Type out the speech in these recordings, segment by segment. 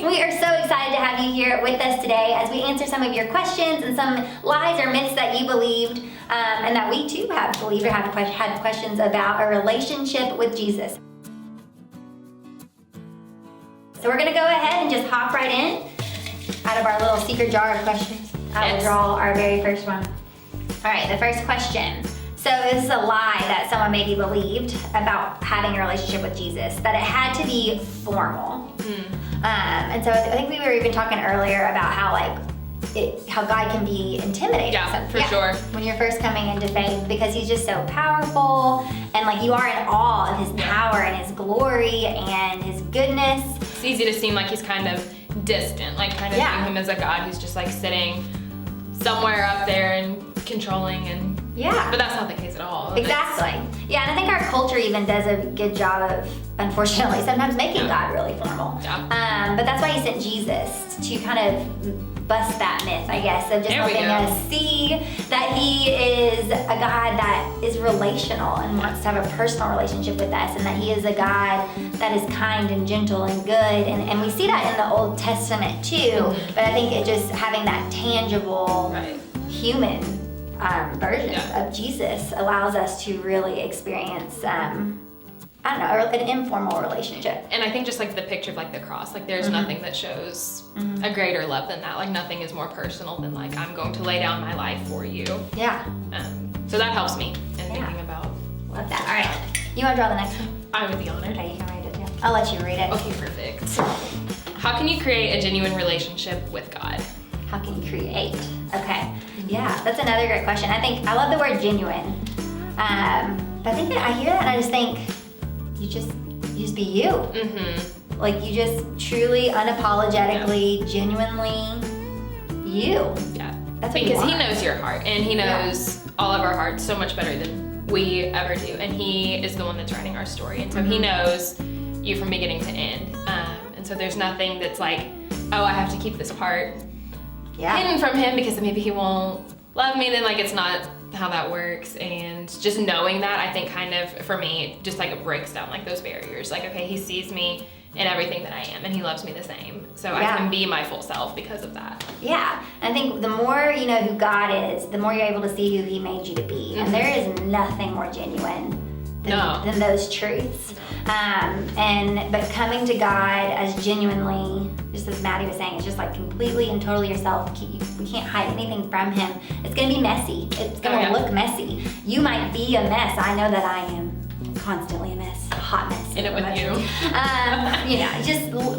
We are so excited to have you here with us today as we answer some of your questions and some lies or myths that you believed and that we too have believed or had questions about a relationship with Jesus. So we're going to go ahead and just hop right in out of our little secret jar of questions. I will draw our very first one. All right, the first question. So this is a lie that someone maybe believed about having a relationship with Jesus, that it had to be formal. And so I think we were even talking earlier about how how God can be intimidating. Yeah, for sure. When you're first coming into faith, because he's just so powerful and you are in awe of his power and his glory and his goodness. It's easy to seem like he's kind of distant, kind of view him as a God who's just sitting somewhere up there and controlling but that's not the case at all. Exactly. And I think our culture even does a good job of, unfortunately, sometimes making God really formal. But that's why he sent Jesus, to kind of bust that myth, I guess, of just helping us see that he is a God that is relational and wants to have a personal relationship with us, and that he is a God that is kind and gentle and good. And we see that in the Old Testament too, but I think it just having that tangible human version of Jesus allows us to really experience an informal relationship. And I think just the picture of the cross, there's nothing that shows a greater love than that. Nothing is more personal than I'm going to lay down my life for you. So that helps me in thinking about. Love that. All right, you want to draw the next one? I would be honored. Okay, you can read it too. I'll let you read it. Okay, perfect. How can you create a genuine relationship with God? How can you create? Okay. Yeah, that's another great question. I love the word genuine. But I think I hear that and I just think you just be you. You just truly, unapologetically, genuinely you. Yeah. That's what because he knows your heart and he knows all of our hearts so much better than we ever do. And he is the one that's writing our story. And so he knows you from beginning to end. And so there's nothing that's oh, I have to keep this part hidden from him because maybe he won't love me. Then it's not how that works. And just knowing that, I think kind of for me just breaks down those barriers. Okay, he sees me in everything that I am and he loves me the same, so I can be my full self because of that. I think the more you know who God is, the more you're able to see who he made you to be. And there is nothing more genuine than those truths. But coming to God as genuinely, just as Maddie was saying, it's just completely and totally yourself. We can't hide anything from him. It's gonna be messy. It's gonna look messy. You might be a mess. I know that I am constantly a mess, a hot mess. In it with you.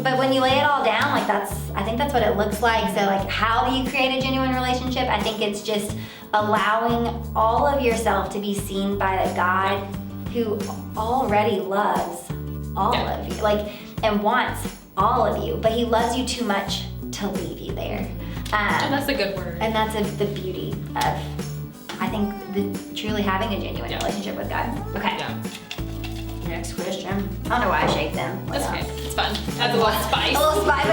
But when you lay it all down, I think that's what it looks like. So how do you create a genuine relationship? I think it's just allowing all of yourself to be seen by a God who already loves all of you, and wants all of you, but he loves you too much to leave you there. And that's a good word. And that's the beauty of, I think, truly having a genuine relationship with God. Okay. Next question. I don't know why I shake them. That's okay. It's fun. That's a little spice. A little spice.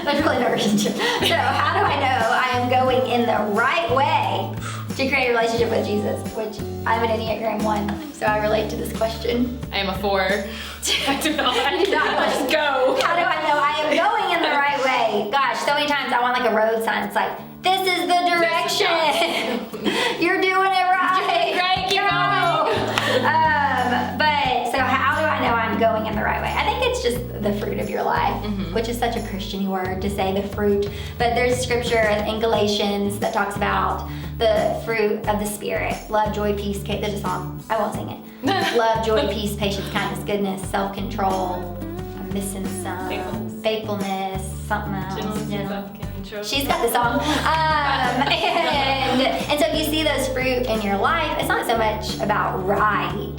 That's really no relationship. So how do I know I am going in the right way to create a relationship with Jesus? Which I'm an Enneagram 1, so I relate to this question. I am a 4. I do not. Let's go. How do I know I am going in the right way? Gosh, so many times I want a road sign. It's this is the direction. You're doing it right. Right, keep going. But so how do I know I'm going in the right way? I think it's just the fruit of your life, which is such a Christian word to say, the fruit. But there's scripture in Galatians that talks about the fruit of the Spirit: love, joy, peace. There's a song. I won't sing it. Love, joy, peace, patience, kindness, goodness, self-control. I'm missing some. Faithfulness, something else. She's got the song. And so if you see those fruit in your life, it's not so much about right.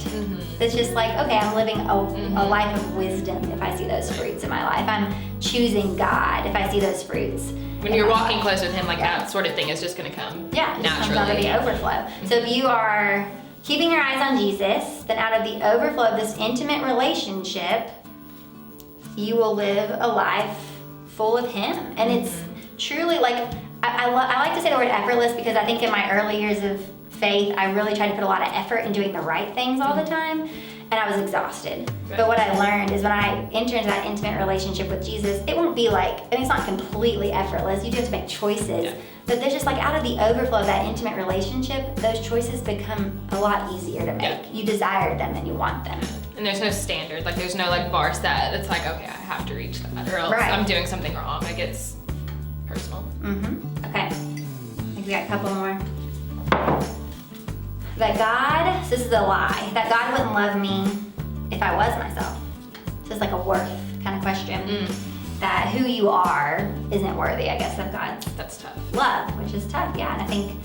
It's just okay, I'm living a life of wisdom if I see those fruits in my life. I'm choosing God if I see those fruits. When you're walking close with him, that sort of thing is just going to come naturally. It comes out of the overflow. So if you are keeping your eyes on Jesus, then out of the overflow of this intimate relationship, you will live a life full of him. And it's truly I like to say the word effortless, because I think in my early years of faith, I really tried to put a lot of effort in doing the right things all the time. and I was exhausted. But what I learned is when I enter into that intimate relationship with Jesus, it won't be like, I mean, it's not completely effortless. You do have to make choices. Yeah. But there's just like out of the overflow of that intimate relationship, those choices become a lot easier to make. Yeah. You desire them and you want them. And there's no standard, like there's no like bar set. It's like, okay, I have to reach that or else Right. I'm doing something wrong. Like it's personal. Okay. I think we got a couple more. That God, so this is a lie, that God wouldn't love me if I was myself. So it's like a worth kind of question. That who you are isn't worthy, I guess, of God's That's tough. love, which is tough, yeah. And I think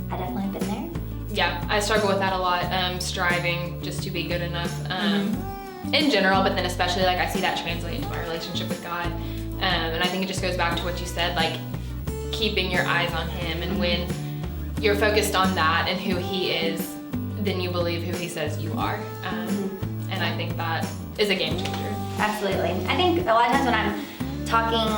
I definitely have been there. Yeah, I struggle with that a lot, striving just to be good enough in general, but then especially like I see that translate into my relationship with God. And I think it just goes back to what you said, like keeping your eyes on Him. And when you're focused on that and who He is, then you believe who He says you are. And I think that is a game changer. Absolutely. I think a lot of times when I'm talking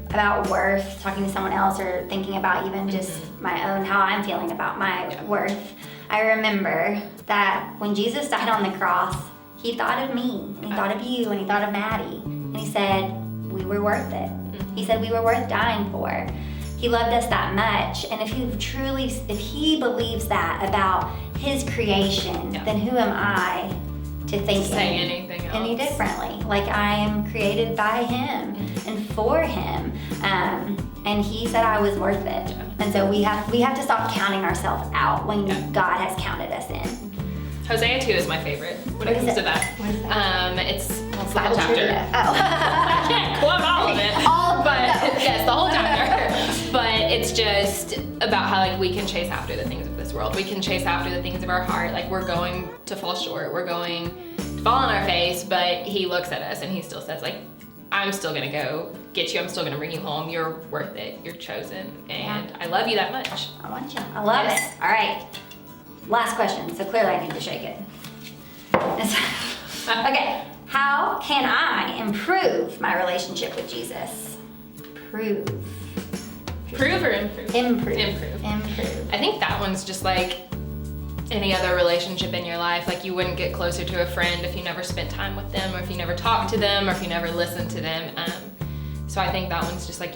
about worth, talking to someone else, or thinking about even just my own, how I'm feeling about my worth, I remember that when Jesus died on the cross, He thought of me, and He thought of you, and He thought of Maddie, and He said we were worth it. He said we were worth dying for. He loved us that much, and if He believes that about His creation, then who am I to think Say anything else. any differently? Like I am created by Him and for Him, and He said I was worth it. And so we have to stop counting ourselves out when God has counted us in. Hosea 2 is my favorite when it comes to that. What is that? It's the whole Bible chapter. trivia. I can't quote all of it. Yes, the whole chapter. But it's just about how like we can chase after the things of this world. We can chase after the things of our heart. Like we're going to fall short. We're going to fall on our face, but He looks at us and He still says like, I'm still gonna go get you. I'm still gonna bring you home. You're worth it. You're chosen. And I love you that much. I want you. I love it. All right. Last question. So clearly I need to shake it. Okay. How can I improve my relationship with Jesus? Prove Prove or improve? Improve. Improve. I think that one's just like any other relationship in your life. Like you wouldn't get closer to a friend if you never spent time with them, or if you never talked to them, or if you never listened to them. So I think that one's just like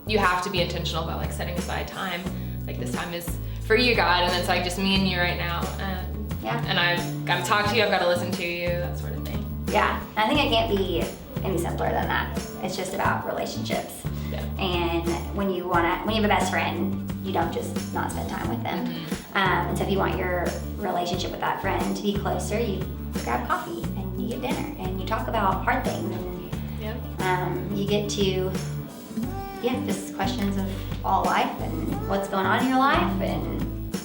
you have to be intentional about like setting aside time. Like this time is for you, God, and it's like just me and you right now. And I've got to talk to you. I've got to listen to you. That sort of thing. Yeah. I think it can't be any simpler than that. It's just about relationships. Yeah. And when you have a best friend, you don't just not spend time with them. And so if you want your relationship with that friend to be closer, you grab coffee and you get dinner and you talk about hard things, and you get to just questions of all life and what's going on in your life and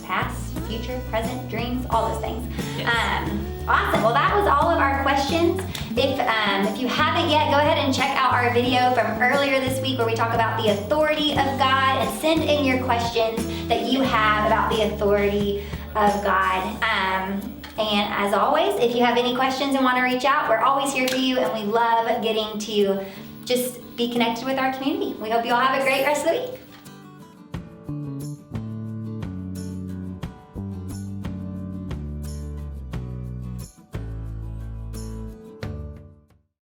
past, future, present, dreams, all those things. Yes. Awesome. Well, that was all of our questions. If you haven't yet, go ahead and check out our video from earlier this week where we talk about the authority of God, and send in your questions that you have about the authority of God. And as always, if you have any questions and want to reach out, we're always here for you, and we love getting to just be connected with our community. We hope you all have a great rest of the week.